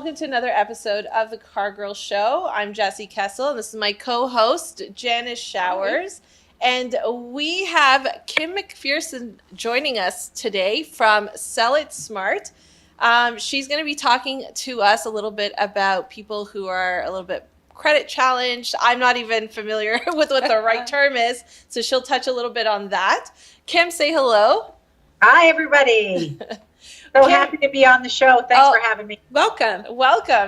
welcome to another episode of the Car Girl Show. I'm Jessie Kessel, and this is my co-host, Janice Showers. And we have Kim McPherson joining us today from Sell It Smart. She's going to be talking to us a little bit about people who are a little bit credit challenged. I'm not even familiar with what the right term is, so she'll touch a little bit on that. Kim, say hello. Hi, everybody. So happy to be on the show. Thanks for having me. Welcome.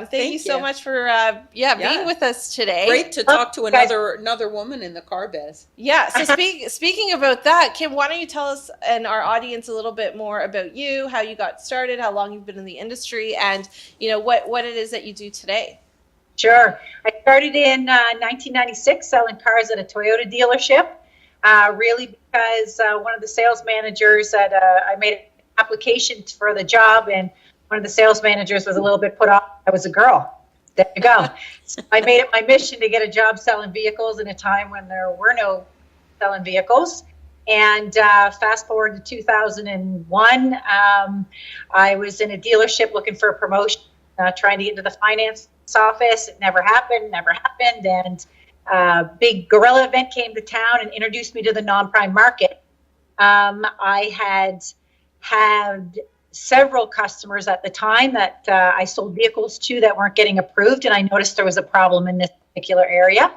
Thank you so much for being with us today. Great to talk to another woman in the car biz. Yeah. So speaking about that, Kim, why don't you tell us and our audience a little bit more about you, how you got started, how long you've been in the industry, and what it is that you do today. Sure. I started in 1996 selling cars at a Toyota dealership, really because one of the sales managers I made an application for the job, and one of the sales managers was a little bit put off. I was a girl. There you go. So I made it my mission to get a job selling vehicles in a time when there were no selling vehicles. And fast forward to 2001, I was in a dealership looking for a promotion, trying to get into the finance office. It never happened. And a big gorilla event came to town and introduced me to the non-prime market. I had several customers at the time that I sold vehicles to that weren't getting approved, and I noticed there was a problem in this particular area.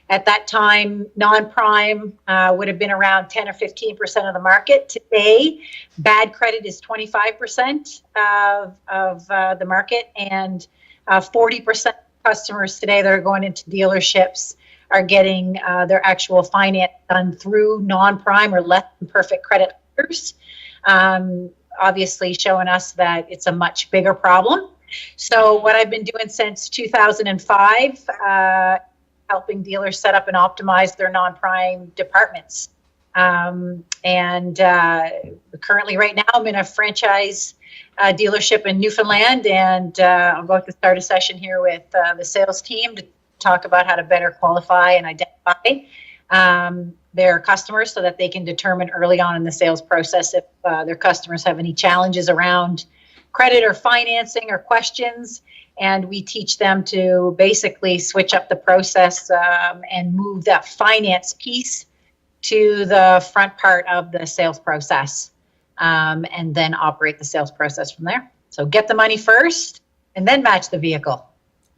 At that time, non-prime would have been around 10 or 15% of the market. Today, bad credit is 25% of the market, and 40% of customers today that are going into dealerships are getting their actual finance done through non-prime or less than perfect credit lenders. Obviously showing us that it's a much bigger problem. So what I've been doing since 2005, helping dealers set up and optimize their non-prime departments. And currently right now I'm in a franchise dealership in Newfoundland, and I'm going to start a session here with the sales team to talk about how to better qualify and identify their customers so that they can determine early on in the sales process if their customers have any challenges around credit or financing or questions. And we teach them to basically switch up the process and move that finance piece to the front part of the sales process, and then operate the sales process from there. So get the money first and then match the vehicle.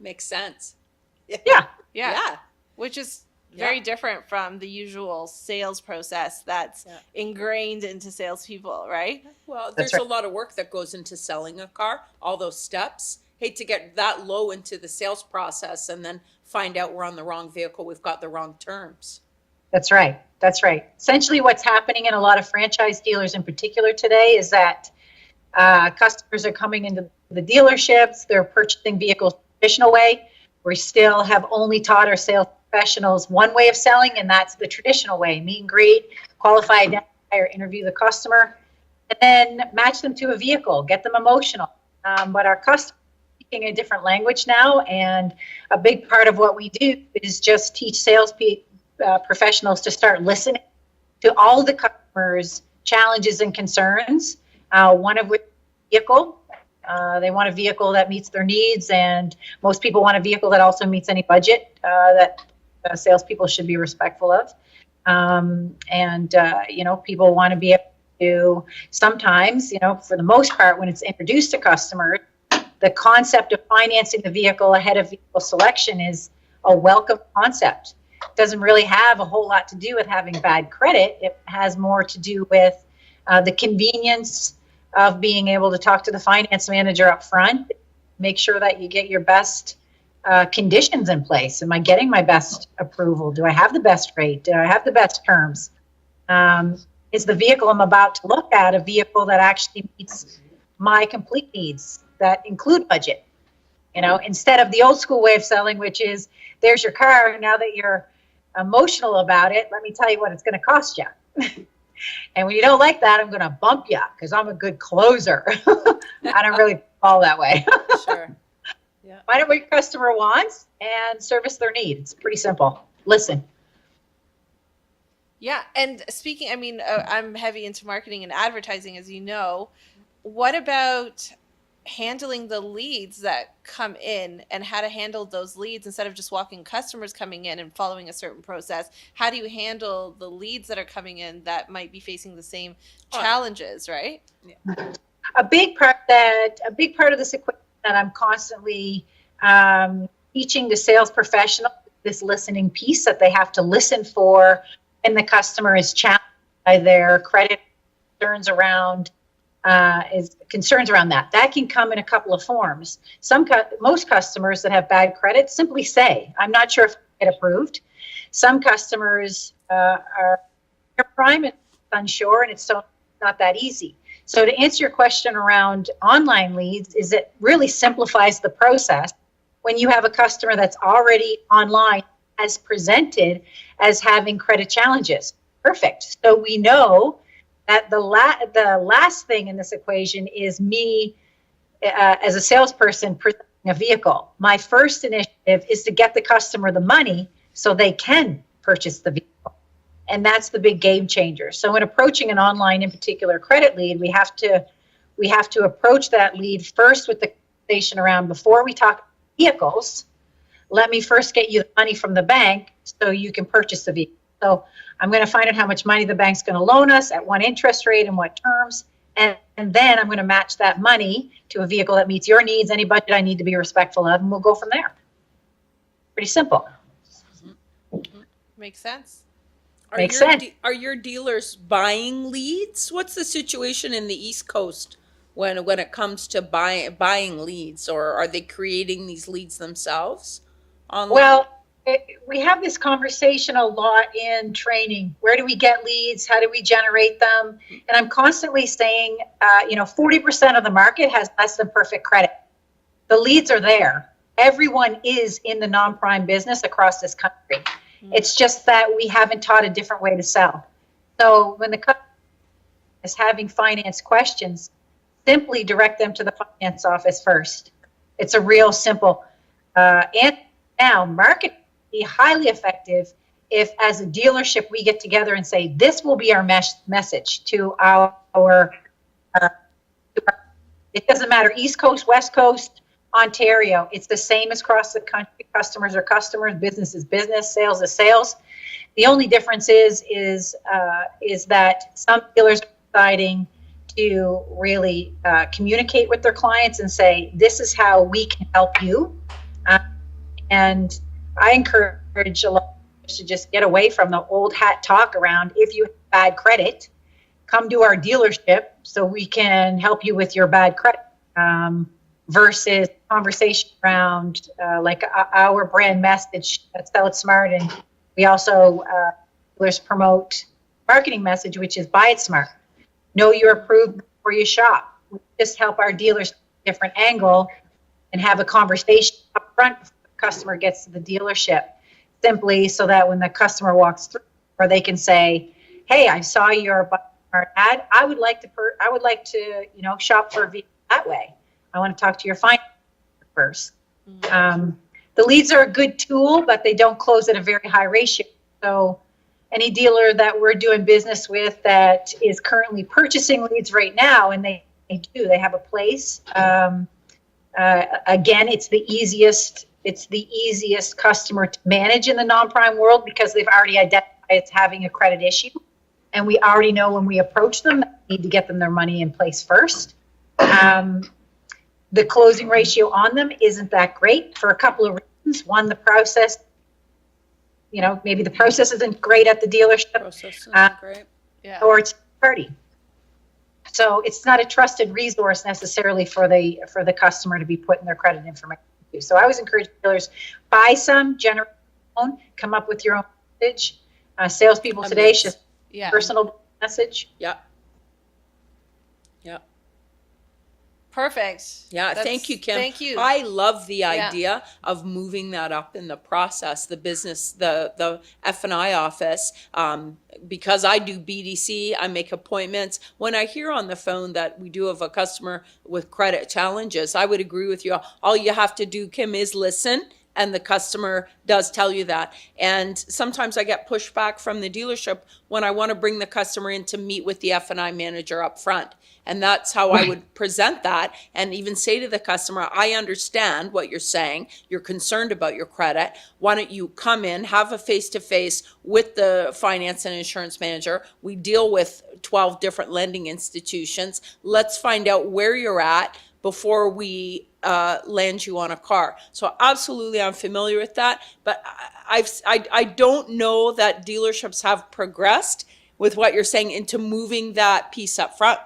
Makes sense. Yeah. Which is very different from the usual sales process that's ingrained into salespeople, right? Well, there's a lot of work that goes into selling a car, all those steps. Hate to get that low into the sales process and then find out we're on the wrong vehicle, we've got the wrong terms. That's right. Essentially what's happening in a lot of franchise dealers in particular today is that customers are coming into the dealerships, they're purchasing vehicles the traditional way. We still have only taught our sales professionals one way of selling, and that's the traditional way: meet and greet, qualify, identify, or interview the customer, and then match them to a vehicle, get them emotional. But our customers are speaking a different language now, and a big part of what we do is just teach sales professionals to start listening to all the customers' challenges and concerns, one of which is vehicle. They want a vehicle that meets their needs, and most people want a vehicle that also meets any budget that salespeople should be respectful of. People want to be able to sometimes, for the most part, when it's introduced to customers, the concept of financing the vehicle ahead of vehicle selection is a welcome concept. It doesn't really have a whole lot to do with having bad credit. It has more to do with the convenience of being able to talk to the finance manager up front, make sure that you get your best conditions in place. Am I getting my best approval? Do I have the best rate? Do I have the best terms? Is the vehicle I'm about to look at a vehicle that actually meets my complete needs that include budget? Instead of the old school way of selling, which is, there's your car. Now that you're emotional about it, let me tell you what it's going to cost you. And when you don't like that, I'm going to bump you because I'm a good closer. I don't really fall that way. Sure. Yeah. Find out what your customer wants and service their need. It's pretty simple. Listen. Yeah. And speaking, I'm heavy into marketing and advertising, as you know. What about handling the leads that come in and how to handle those leads instead of just walking customers coming in and following a certain process. How do you handle the leads that are coming in that might be facing the same challenges, right? A big part of this equation that I'm constantly teaching to sales professionals, this listening piece that they have to listen for, and the customer is challenged by their credit concerns around that. That can come in a couple of forms. Most customers that have bad credit simply say, "I'm not sure if I get approved." Some customers are prime and unsure, and it's not that easy. So to answer your question around online leads, is it really simplifies the process when you have a customer that's already online as presented as having credit challenges. Perfect. So we know that the last thing in this equation is me as a salesperson presenting a vehicle. My first initiative is to get the customer the money so they can purchase the vehicle. And that's the big game changer. So in approaching an online, in particular, credit lead, we have to approach that lead first with the conversation around, before we talk vehicles, let me first get you the money from the bank so you can purchase the vehicle. So I'm going to find out how much money the bank's going to loan us, at what interest rate and what terms, and then I'm going to match that money to a vehicle that meets your needs, any budget I need to be respectful of, and we'll go from there. Pretty simple. Makes sense. Are your dealers buying leads? What's the situation in the East Coast when it comes to buying leads, or are they creating these leads themselves online? Well, we have this conversation a lot in training. Where do we get leads? How do we generate them? And I'm constantly saying, 40% of the market has less than perfect credit. The leads are there. Everyone is in the non-prime business across this country. It's just that we haven't taught a different way to sell. So when the customer is having finance questions, simply direct them to the finance office first. It's a real simple answer. Now, marketing be highly effective if, as a dealership, we get together and say, this will be our message to our it doesn't matter, East Coast, West Coast, Ontario. It's the same as across the country. Customers are customers, business is business, sales is sales. The only difference is that some dealers are deciding to really communicate with their clients and say, this is how we can help you. And I encourage a lot of dealers to just get away from the old hat talk around, if you have bad credit, come to our dealership so we can help you with your bad credit, versus conversation around like our brand message at Sell It Smart. And we also dealers promote marketing message, which is buy it smart. Know you're approved before you shop. We just help our dealers different angle and have a conversation up front before the customer gets to the dealership, simply so that when the customer walks through, or they can say, hey, I saw your ad. I would like to shop for a vehicle that way. I want to talk to your finance first. The leads are a good tool, but they don't close at a very high ratio. So any dealer that we're doing business with that is currently purchasing leads right now, and they have a place. Again, it's the easiest customer to manage in the non-prime world, because they've already identified it's having a credit issue. And we already know when we approach them, we need to get them their money in place first. The closing ratio on them isn't that great for a couple of reasons. One, the process, maybe the process isn't great at the dealership. Great. Yeah. Or it's party. So it's not a trusted resource necessarily for the customer to be putting their credit information to. So I always encourage dealers, buy some, generate your own, come up with your own message. Salespeople today should personal message. Yeah. Perfect. Yeah, thank you, Kim. Thank you. I love the idea of moving that up in the process, the business, the F&I office, because I do BDC, I make appointments. When I hear on the phone that we do have a customer with credit challenges, I would agree with you. All you have to do, Kim, is listen and the customer does tell you that. And sometimes I get pushback from the dealership when I want to bring the customer in to meet with the F&I manager up front. And that's how I would present that and even say to the customer, I understand what you're saying. You're concerned about your credit. Why don't you come in, have a face-to-face with the finance and insurance manager. We deal with 12 different lending institutions. Let's find out where you're at before we land you on a car. So absolutely, I'm familiar with that. But I don't know that dealerships have progressed with what you're saying into moving that piece up front.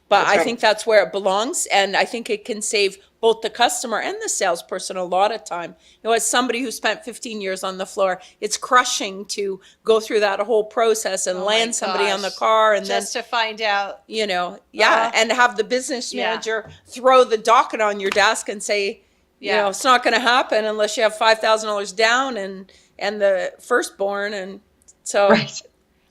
But I think that's where it belongs, and I think it can save both the customer and the salesperson a lot of time. You know, as somebody who spent 15 years on the floor, it's crushing to go through that whole process and land somebody on the car and just then, to find out, you know, and have the business manager throw the docket on your desk and say, you know, it's not going to happen unless you have $5,000 down and the firstborn. And so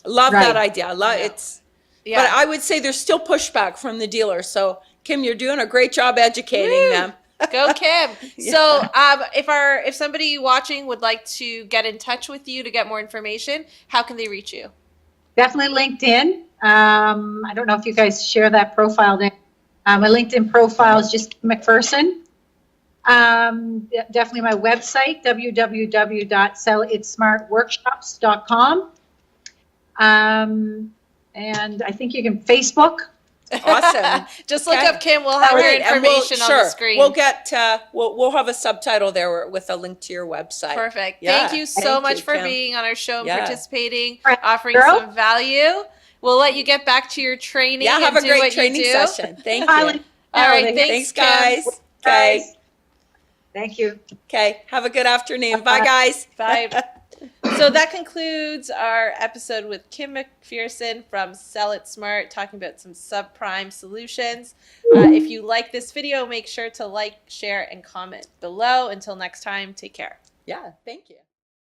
love that idea. It's. Yeah. But I would say there's still pushback from the dealer. So, Kim, you're doing a great job educating them. Go, Kim. So, if somebody watching would like to get in touch with you to get more information, how can they reach you? Definitely LinkedIn. I don't know if you guys share that profile there. My LinkedIn profile is just Kim McPherson. Definitely my website, www.sellitsmartworkshops.com. And I think you can Facebook. Awesome. Just look up Kim. We'll have her information on the screen. We'll get we'll have a subtitle there with a link to your website. Perfect. Yeah. Thank you so much for being on our show and participating, offering some value. We'll let you get back to your training. Yeah, have a great training session. Thank you. All right. Thanks, guys. Okay. Thank you. Okay. Have a good afternoon. Bye, guys. Bye. So that concludes our episode with Kim McPherson from Sell It Smart, talking about some subprime solutions. If you like this video, make sure to like, share, and comment below. Until next time, take care. Yeah, thank you.